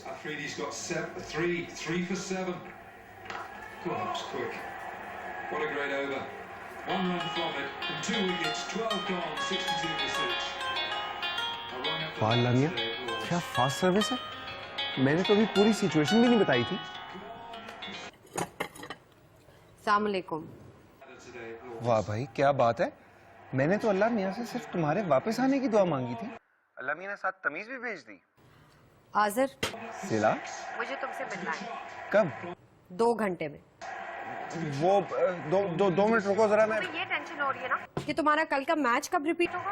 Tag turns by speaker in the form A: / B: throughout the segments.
A: Afridi's got three for 7. God, that was quick. What a great over. 1 run from it, and 2 wickets, 12 gone, 62 for 6.
B: वाह लामिया, क्या fast service है। मैंने तो अभी पूरी सिचुएशन भी नहीं बताई थी।
C: अस्सलाम वालेकुम।
B: वाह भाई क्या बात है। मैंने तो अल्लाह मियाँ से सिर्फ तुम्हारे वापस आने की दुआ मांगी थी। अल्लाह मियाँ ने साथ तमीज भी भेज दी।
C: आज़र,
B: सिला,
C: मुझे तुमसे मिलना है।
B: कब?
C: 2 घंटे में।
B: वो दो मिनट रुको जरा। मैं
C: ये टेंशन हो रही है ना कि तुम्हारा कल का मैच कब रिपीट होगा?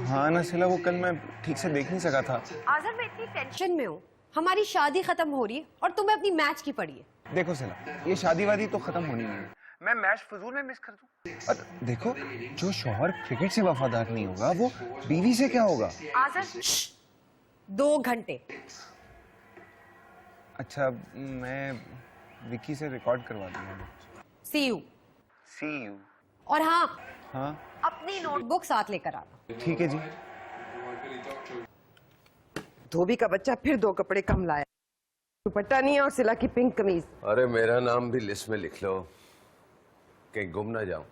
B: हाँ ना सिला, वो कल मैं ठीक से देख नहीं सका था।
C: आज़र, मैं इतनी टेंशन में हूँ। हमारी शादी खत्म हो रही है और तुम्हें अपनी मैच की पड़ी है।
B: देखो सिला, ये शादी वादी तो खत्म होनी नहीं है। मैं मैच फजूल में मिस कर दूं। और देखो, जो शौहर क्रिकेट से वफादार नहीं होगा वो बीवी से क्या होगा?
C: आज़र, 2 घंटे।
B: अच्छा, मैं विकी से रिकॉर्ड करवा दूंगा।
C: सी यू। और हाँ, अपनी नोटबुक साथ लेकर आना।
B: ठीक है जी।
D: धोबी का बच्चा फिर 2 कपड़े कम लाया। दुपट्टा नहीं है और सिला की पिंक कमीज।
E: अरे मेरा नाम भी लिस्ट में लिख लो, कहीं गुम ना जाऊं।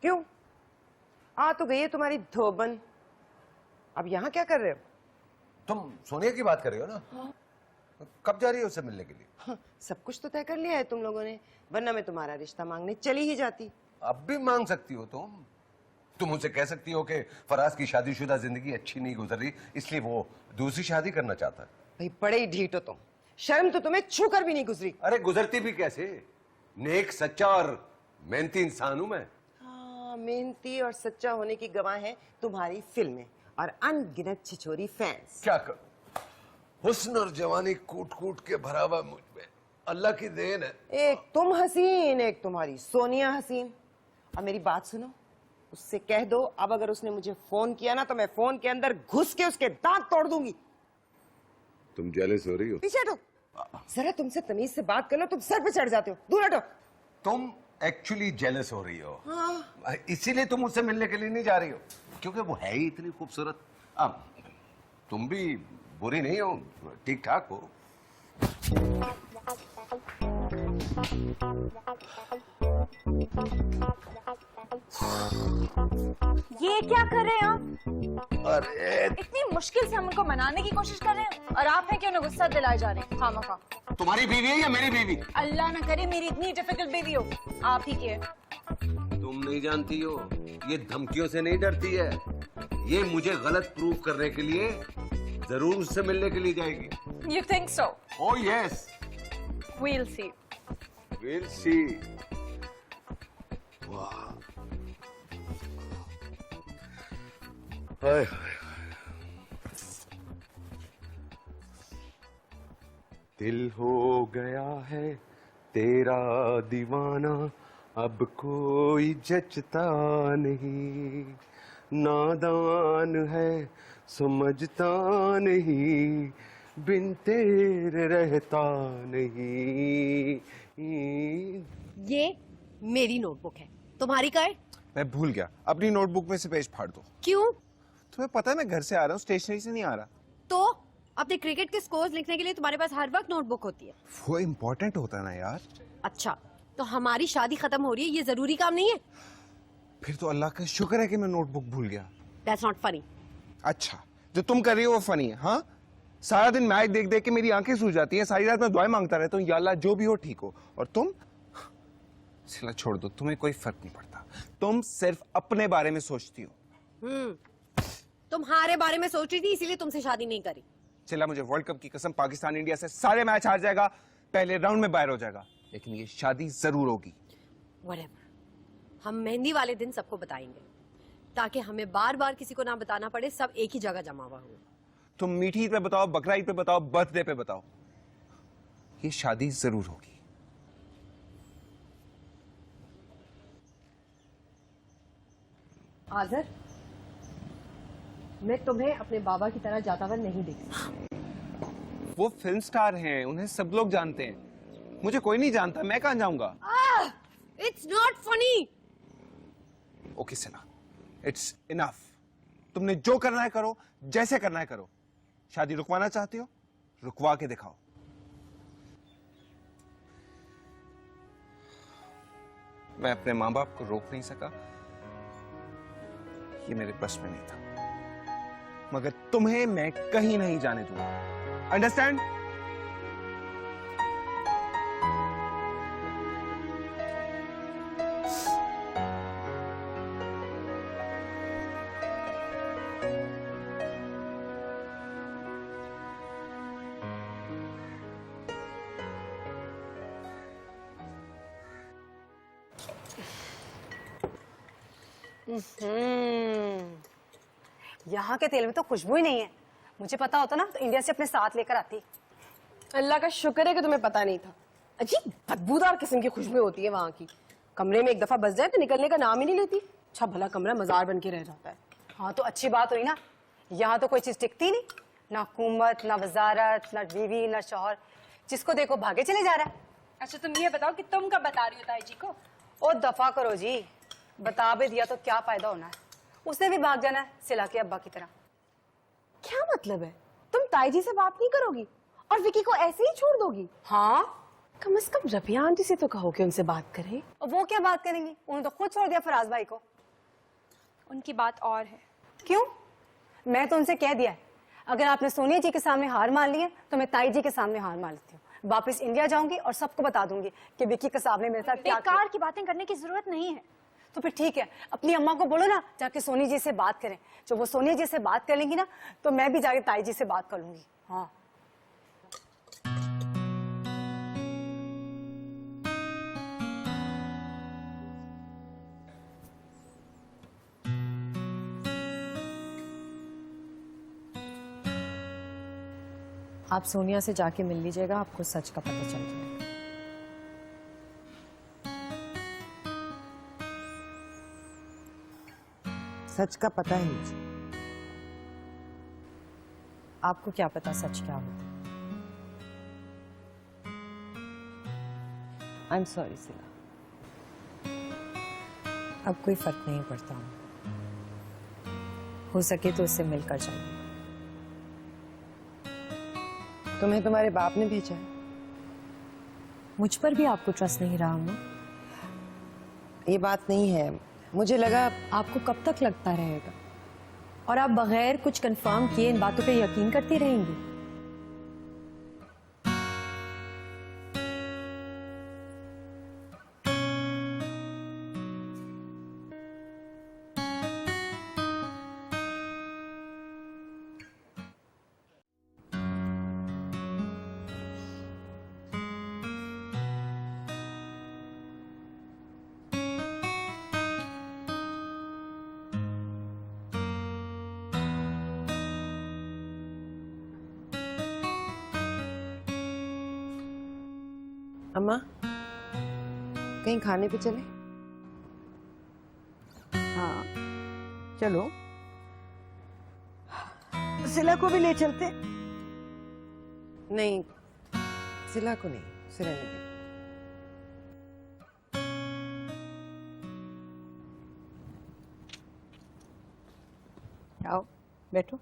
D: क्यों? आ तो गई है तुम्हारी धोबन। अब यहाँ क्या कर रहे हो?
E: तुम सोनिया की बात कर रही हो ना? हाँ। कब जा रही हो उससे मिलने के लिए?
D: हाँ, सब कुछ तो तय कर लिया है तुम लोगों ने, वरना मैं तुम्हारा रिश्ता मांगने चली ही जाती।
E: अब भी मांग सकती हो तुम उनसे कह सकती हो कि फराज की शादीशुदा जिंदगी अच्छी नहीं गुजर रही, इसलिए वो दूसरी शादी करना चाहता है।
D: भाई बड़े ही ढीठ हो तुम, शर्म तो तुम्हें छू कर भी नहीं गुजरी।
E: अरे गुजरती भी कैसे, नेक सच्चा और मेहनती इंसान हूं मैं।
D: हाँ, मेहनती और सच्चा होने की गवाह है तुम्हारी फिल्में और अनगिनत छिछोरी फैंस।
E: क्या करूं, हुस्न और जवानी कूट कूट के भरा हुआ मुझ में, अल्लाह की देन है।
D: एक तुम हसीन, एक तुम्हारी सोनिया हसीन। अब मेरी बात सुनो, उससे कह दो अब अगर उसने मुझे फोन किया ना तो मैं फोन के अंदर घुस के उसके दांत तोड़ दूंगी।
E: तुम जेलस हो रही हो?
D: पीछे हटो, जरा तुमसे तमीज से बात कर लो, तुम सर पे चढ़ जाते हो। दूर हटो।
E: तुम एक्चुअली जेलस हो रही हो।
D: हाँ।
E: इसीलिए तुम उससे मिलने के लिए नहीं जा रही हो, क्योंकि वो है ही इतनी खूबसूरत। अब तुम भी बुरी नहीं हो, ठीक ठाक हो।
F: ये क्या कर रहे हैं आप?
E: अरे
F: इतनी मुश्किल से हम उनको मनाने की कोशिश कर रहे हैं और आप हैं कि उन्हें गुस्सा दिलाए जा रहे हैं खामखा।
E: तुम्हारी बीवी है या मेरी बीवी?
F: अल्लाह ना करे मेरी इतनी डिफिकल्ट बीवी हो। आप ही की है।
E: तुम नहीं जानती हो, ये धमकियों से नहीं डरती है, ये मुझे गलत प्रूव करने के लिए जरूर उससे मिलने के लिए जाएगी।
F: You think so?
E: Oh yes.
F: We'll see.
E: We'll see. वाह। हाय हाय। दिल हो गया है तेरा दीवाना, अब कोई जचता नहीं, नादान है समझता नहीं, बिन तेरे रहता नहीं।
C: ये मेरी नोटबुक है, तुम्हारी का है?
B: मैं भूल गया, अपनी नोटबुक में से पेज फाड़ दो।
C: क्यों?
B: तुम्हें पता है मैं घर से आ रहा हूँ, स्टेशनरी से नहीं आ रहा।
C: तो अपने क्रिकेट के स्कोर्स लिखने के लिए तुम्हारे पास हर वक्त नोटबुक होती है।
B: वो इम्पोर्टेंट होता है ना यार।
C: अच्छा, तो हमारी शादी खत्म हो रही है, ये जरूरी काम नहीं है?
B: फिर तो अल्लाह का शुक्र है कि मैं नोटबुक भूल गया।
C: That's not funny.
B: अच्छा, जो तुम कर रही हो वो फनी है। हाँ, सारा दिन मैच देख देख के मेरी आंखें सूज जाती हैं, सारी रात मैं दुआएं मांगता रहता हूँ, या अल्लाह जो भी हो ठीक हो। और तुम सिला छोड़ दो, तुम्हें कोई फर्क नहीं पड़ता, तुम सिर्फ अपने बारे में सोचती हो।
C: तुम्हारे बारे में सोच रही थी, इसीलिए तुमसे शादी नहीं करी।
B: सिला, मुझे वर्ल्ड कप की कसम, पाकिस्तान इंडिया से सारे मैच हार जाएगा, पहले राउंड में बाहर हो जाएगा, लेकिन ये शादी जरूर होगी।
C: Whatever. हम मेहंदी वाले दिन सबको बताएंगे, ताकि हमें बार बार किसी को ना बताना पड़े, सब एक ही जगह जमा हुआ हो।
B: तुम मीठी ईद पे बताओ, बकरा ईद पे बताओ, बर्थडे पे बताओ, ये शादी जरूर होगी।
C: आज़र, मैं तुम्हें अपने बाबा की तरह जाता हुआ नहीं देख सकती।
B: वो फिल्म स्टार हैं, उन्हें सब लोग जानते हैं, मुझे कोई नहीं जानता, मैं कहां जाऊंगा?
C: It's not funny.
B: ओके सिला, इट्स इनफ। तुमने जो करना है करो, जैसे करना है करो। शादी रुकवाना चाहते हो, रुकवा के दिखाओ। मैं अपने मां बाप को रोक नहीं सका, ये मेरे बस में नहीं था, मगर तुम्हें मैं कहीं नहीं जाने दूंगा। अंडरस्टैंड?
F: यहाँ के तेल में तो खुशबू ही नहीं है। मुझे पता होता ना तो इंडिया से अपने साथ लेकर आती।
G: अल्लाह का शुक्र है कि तुम्हें पता नहीं था। अजीब बदबूदार किस्म की खुशबू होती है वहां की। कमरे में एक दफा बस जाए तो निकलने का नाम ही नहीं लेती। अच्छा भला कमरा मजार बन के रह जाता है।
F: हाँ तो अच्छी बात हुई ना, यहाँ तो कोई चीज टिकती नहीं, ना हुकूमत, ना वजारत, ना बीवी, ना शौहर, जिसको देखो भागे चले जा रहा है।
H: अच्छा तुम ये बताओ कि तुम कब बता रही हो ताई जी को?
F: ओ दफा करो जी, बता भी दिया तो क्या फायदा होना है, उसने भी भाग जाना है सिला के अब्बा की तरह।
G: क्या मतलब है? तुम ताई जी से बात नहीं करोगी और विकी को ऐसे ही छोड़ दोगी?
F: हाँ,
G: कम से कम रबिया आंटी से तो कहो कि उनसे बात करें।
F: और वो क्या बात करेंगी, उन्होंने तो खुद छोड़ दिया फराज भाई को।
H: उनकी बात और है।
F: क्यों? मैं तो उनसे कह दिया है, अगर आपने सोनिया जी के सामने हार मान ली है तो मैं ताई जी के सामने हार मान लेती हूँ। वापस इंडिया जाऊंगी और सबको बता दूंगी कि विकी के सामने मेरे साथ क्या
H: बेकार की बातें करने की जरूरत नहीं है।
F: तो फिर ठीक है, अपनी अम्मा को बोलो ना जाके सोनी जी से बात करें। जो वो सोनिया जी से बात कर लेंगी ना तो मैं भी जाके ताई जी से बात कर लूंगी। हाँ
C: आप सोनिया से जाके मिल लीजिएगा, आपको सच का पता चल जाएगा।
D: सच का पता है मुझे।
C: आपको क्या पता सच क्या होता है?
D: आई एम सॉरी सिला।
C: अब कोई फर्क नहीं पड़ता, हो सके तो उससे मिलकर जाइए।
D: तुम्हें तुम्हारे बाप ने भेजा है?
C: मुझ पर भी आपको ट्रस्ट नहीं रहा ना?
D: ये बात नहीं है, मुझे लगा।
C: आपको कब तक लगता रहेगा? और आप बगैर कुछ कंफर्म किए इन बातों पे यकीन करती रहेंगी?
D: अम्मा कहीं खाने पे चले?
I: हाँ चलो, सिला को भी ले चलते।
D: नहीं, सिला को नहीं, सिला नहीं।
I: आओ बैठो।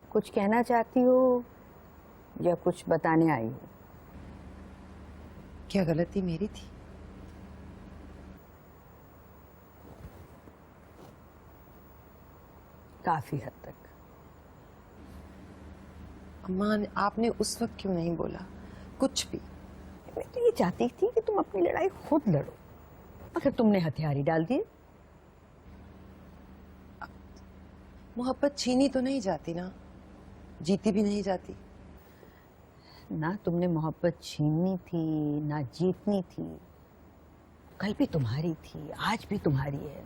I: कुछ कहना चाहती हो या कुछ बताने आई हो?
D: क्या गलती मेरी थी?
I: काफी हद तक।
D: अम्मा आपने उस वक्त क्यों नहीं बोला कुछ भी?
I: मैं तो ये चाहती थी कि तुम अपनी लड़ाई खुद लड़ो, मगर तुमने हथियार ही डाल दिए।
D: मोहब्बत छीनी तो नहीं जाती ना, जीती भी नहीं जाती।
I: ना तुमने मोहब्बत छीननी थी ना जीतनी थी, कल भी तुम्हारी थी, आज भी तुम्हारी है।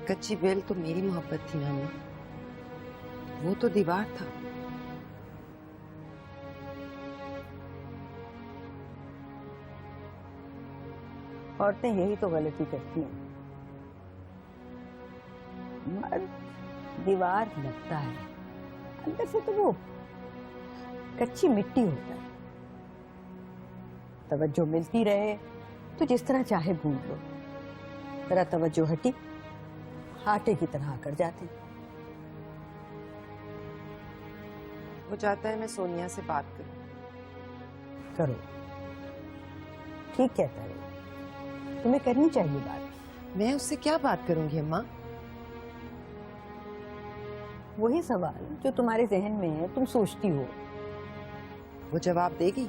D: कच्ची बेल तो मेरी मोहब्बत थी ना अम्मा, वो तो दीवार था।
I: औरतें यही तो गलती करती हैं। मर्द दीवार लगता है, अंदर से तो वो कच्ची मिट्टी होता है। तवज्जो मिलती रहे तो जिस तरह चाहे भूल लो, जरा तवज्जो हटी, आटे की तरह कर जाते।
D: वो चाहता है मैं सोनिया से बात करूं।
I: करो, ठीक कहता है, तुम्हें करनी चाहिए बात।
D: मैं उससे क्या बात करूंगी अम्मा?
I: वही सवाल जो तुम्हारे जहन में है, तुम सोचती हो।
D: वो जवाब देगी?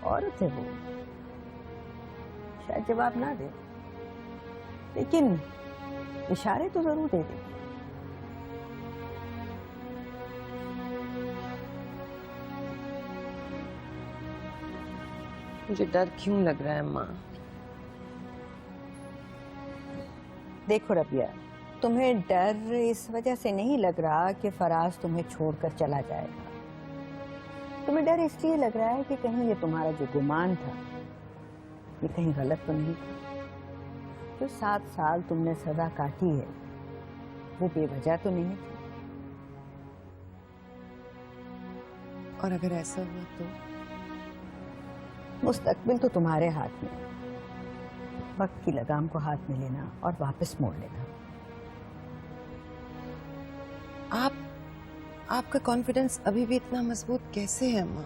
I: औरत है वो, शायद जवाब ना दे, लेकिन इशारे तो जरूर दे देगी।
D: मुझे डर क्यों लग रहा है अम्मा?
I: देखो रबिया, तुम्हें डर इस वजह से नहीं लग रहा कि फराज तुम्हें छोड़कर चला जाएगा। तुम्हें डर इसलिए लग रहा है कि कहीं ये तुम्हारा जो गुमान था, ये कहीं गलत तो नहीं था। जो 7 साल तुमने सजा काटी है, वो बेवजह तो नहीं थी।
D: और अगर ऐसा हुआ तो?
I: मुस्तकबिल तो तुम्हारे हाथ में, वक्त की लगाम को हाथ में लेना और वापस मोड़ लेना।
D: आपका कॉन्फिडेंस अभी भी इतना मजबूत कैसे है अम्मा?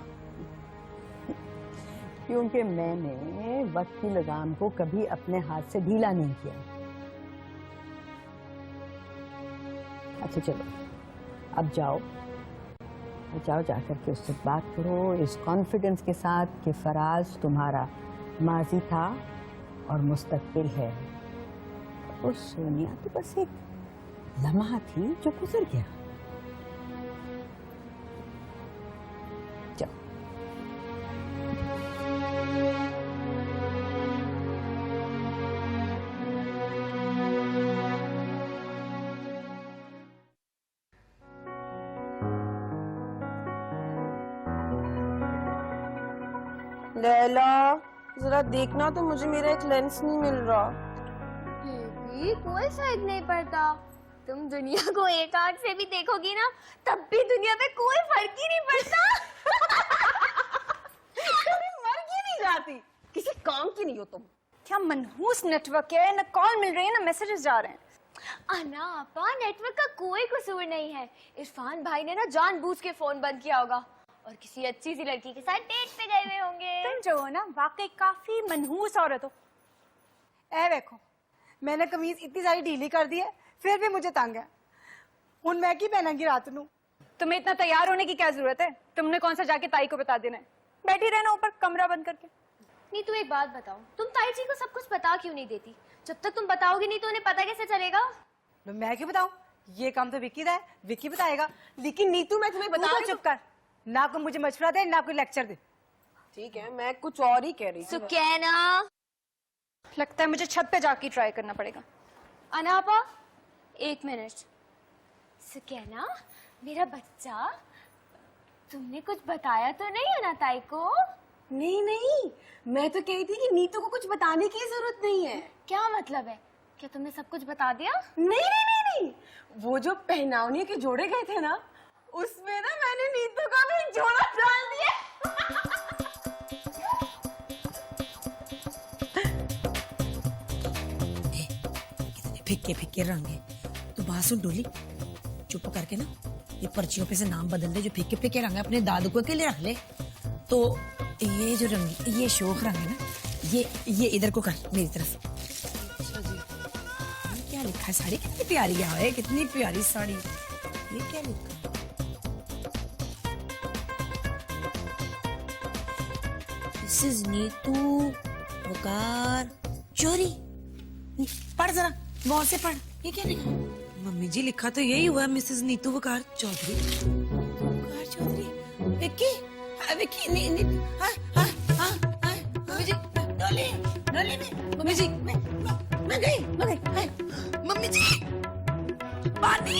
I: क्योंकि मैंने वक्त की लगाम को कभी अपने हाथ से ढीला नहीं किया। अच्छा चलो, अब जाओ जाकर के उससे बात करो इस कॉन्फिडेंस के साथ कि फराज तुम्हारा माजी था और मुस्तकबिल है, और सोनिया तो बस एक लम्हा थी जो गुजर गया। जाओ।
G: लैला, जरा देखना तो, मुझे मेरा एक लेंस नहीं मिल रहा।
H: बेबी, कोई फर्क नहीं पड़ता। तुम दुनिया को एक आंख से भी देखोगी ना, तब भी दुनिया में कोई फर्क ही नहीं पड़ता।
G: मर क्यों नहीं जाती? किसी काम की नहीं हो तुम।
H: क्या मनहूस नेटवर्क है, ना कॉल मिल रही है ना मैसेजेस जा रहे हैं। अना आपा, नेटवर्क का कोई कसूर नहीं है। इरफान भाई ने ना जानबूझ के फोन बंद किया होगा और किसी अच्छी सी लड़की के साथ डेट पे गए हुए होंगे। तुम जो हो ना, वाकई काफी मनहूस औरत हो।
F: ए देखो, मैंने कमीज इतनी सारी ढीली कर दी है, फिर भी मुझे तंग है। उन मैं की पहनेंगी रात नू।
H: तुम्हें इतना तैयार होने की क्या जरूरत है? तुमने कौन सा जाके ताई को बता देना है? बैठी रहना ऊपर कमरा बंद करके।
J: नहीं, तू एक बात बताओ, तुम ताई जी को सब कुछ बता क्यों नहीं देती? जब तक तुम बताओगे नहीं तो उन्हें पता कैसे चलेगा?
F: मैं क्यों बताऊं? ये काम तो विक्की का है, विक्की बताएगा।
G: लेकिन नीतू, मैं तुम्हें बता
F: चुप कर, ना कोई मुझे मशवरा दे ना कोई लेक्चर दे।
G: ठीक है, मैं कुछ और ही कह रही थी।
J: सुकैना,
H: लगता है मुझे छत पे जाके ट्राई करना पड़ेगा।
J: Anapa, 1 minute. सुकैना, मेरा बच्चा, तुमने कुछ बताया तो नहीं है ना ताई को?
G: नहीं नहीं, मैं तो कह रही थी कि नीतू को कुछ बताने की जरूरत नहीं है।
J: क्या मतलब है? क्या तुमने सब कुछ बता दिया?
G: नहीं नहीं नहीं नहीं, वो जो पहनावनी के जोड़े गए थे ना, उसमें ना मैंने नीतू का भी एक जोड़ा डाल दिया।
K: कितने फिक्के फिक्के रंग है। तो बात सुन डोली, चुप करके ना ये पर्चियों पे से नाम बदल दे। जो फिक्के फिक्के रंग है अपने दादू के लिए रख ले। तो ये जो रंग, ये शोक रंग है ना, ये इधर को कर मेरी तरफ। ये क्या लिखा है? साड़ी कितनी प्यारी है, कितनी प्यारी साड़ी। ये क्या लिखा है? मिसेस नीतू वकार चोरी। पढ़ जरा गौर से पढ़, ये क्या लिखा? मम्मी जी, लिखा तो यही हुआ, मिसेस नीतू वकार चौधरी। वकार चौधरी। विक्की, विक्की, मम्मी जी, डोली में, मम्मी जी, मैं गई, मम्मी जी, पानी।